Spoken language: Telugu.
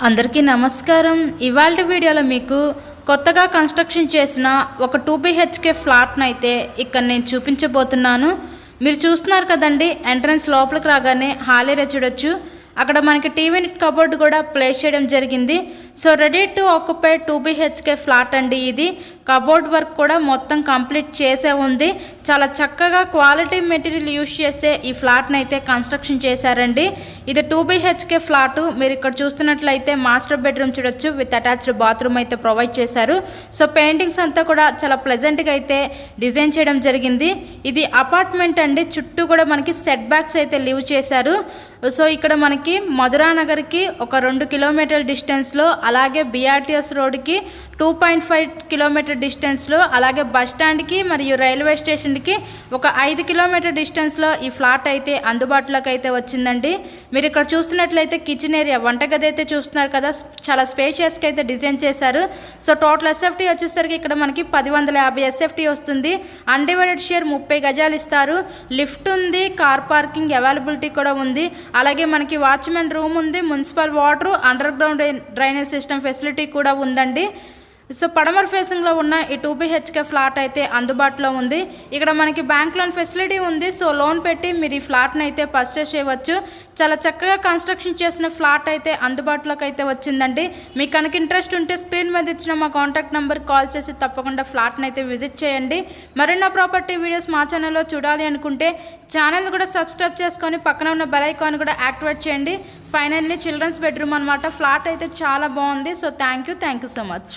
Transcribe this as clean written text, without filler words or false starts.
అందరికీ నమస్కారం. ఇవాల్టి వీడియోలో మీకు కొత్తగా కన్స్ట్రక్షన్ చేసిన ఒక 2 BHK ఫ్లాట్ని అయితే ఇక్కడ నేను చూపించబోతున్నాను. మీరు చూస్తున్నారు కదండి, ఎంట్రన్స్ లోపలికి రాగానే హాల్ ఏరియా చూడొచ్చు. అక్కడ మనకి టీవీ యూనిట్ కబోర్డ్ కూడా ప్లేస్ చేయడం జరిగింది. So ready to occupy 2 BHK flat అండి. ఇది కబోర్డ్ వర్క్ కూడా మొత్తం కంప్లీట్ చేసే ఉంది. చాలా చక్కగా క్వాలిటీ మెటీరియల్ యూజ్ చేసే ఈ ఫ్లాట్ని అయితే కన్స్ట్రక్షన్ చేశారండి. ఇది 2 BHK ఫ్లాటు. మీరు ఇక్కడ చూస్తున్నట్లయితే మాస్టర్ బెడ్రూమ్ చూడొచ్చు, విత్ అటాచ్డ్ బాత్రూమ్ అయితే ప్రొవైడ్ చేశారు. సో పెయింటింగ్స్ అంతా కూడా చాలా ప్లెజెంట్గా అయితే డిజైన్ చేయడం జరిగింది. ఇది అపార్ట్మెంట్ అండి. చుట్టూ కూడా మనకి సెట్ బ్యాక్స్ అయితే లీవ్ చేశారు. సో ఇక్కడ మనకి మధురా నగర్కి ఒక 2 కిలోమీటర్ల డిస్టెన్స్లో, అలాగే BRTS రోడ్కి 2.5 కిలోమీటర్ డిస్టెన్స్లో, అలాగే బస్ స్టాండ్కి మరియు రైల్వే స్టేషన్కి ఒక 5 కిలోమీటర్ డిస్టెన్స్లో ఈ ఫ్లాట్ అయితే అందుబాటులోకి అయితే వచ్చిందండి. మీరు ఇక్కడ చూస్తున్నట్లయితే కిచెన్ ఏరియా, వంటగది అయితే చూస్తున్నారు కదా, చాలా స్పేషియస్గా అయితే డిజైన్ చేశారు. సో టోటల్ SFT వచ్చేసరికి ఇక్కడ మనకి 1050 SFT వస్తుంది. అన్డివైడెడ్ షేర్ 30 గజాలు ఇస్తారు. లిఫ్ట్ ఉంది, కార్ పార్కింగ్ అవైలబిలిటీ కూడా ఉంది. అలాగే మనకి వాచ్మెన్ రూమ్ ఉంది, municipal water, under ground drainage system facility కూడా ఉందండి. సో పడమర ఫేసింగ్లో ఉన్న ఈ 2 BHK ఫ్లాట్ అయితే అందుబాటులో ఉంది. ఇక్కడ మనకి బ్యాంక్ లోన్ ఫెసిలిటీ ఉంది. సో లోన్ పెట్టి మీరు ఈ ఫ్లాట్ని అయితే పర్చేస్ చేయవచ్చు. చాలా చక్కగా కన్స్ట్రక్షన్ చేసిన ఫ్లాట్ అయితే అందుబాటులోకి అయితే వచ్చిందండి. మీకు కనుక ఇంట్రెస్ట్ ఉంటే స్క్రీన్ మీద ఇచ్చిన మా కాంటాక్ట్ నెంబర్కి కాల్ చేసి తప్పకుండా ఫ్లాట్ని అయితే విజిట్ చేయండి. మరిన్న ప్రాపర్టీ వీడియోస్ మా ఛానల్లో చూడాలి అనుకుంటే ఛానల్ కూడా సబ్స్క్రైబ్ చేసుకొని పక్కన ఉన్న బెల్ ఐకాన్ కూడా యాక్టివేట్ చేయండి. ఫైనల్లీ చిల్డ్రన్స్ బెడ్రూమ్ అనమాట. ఫ్లాట్ అయితే చాలా బాగుంది. So thank you so much.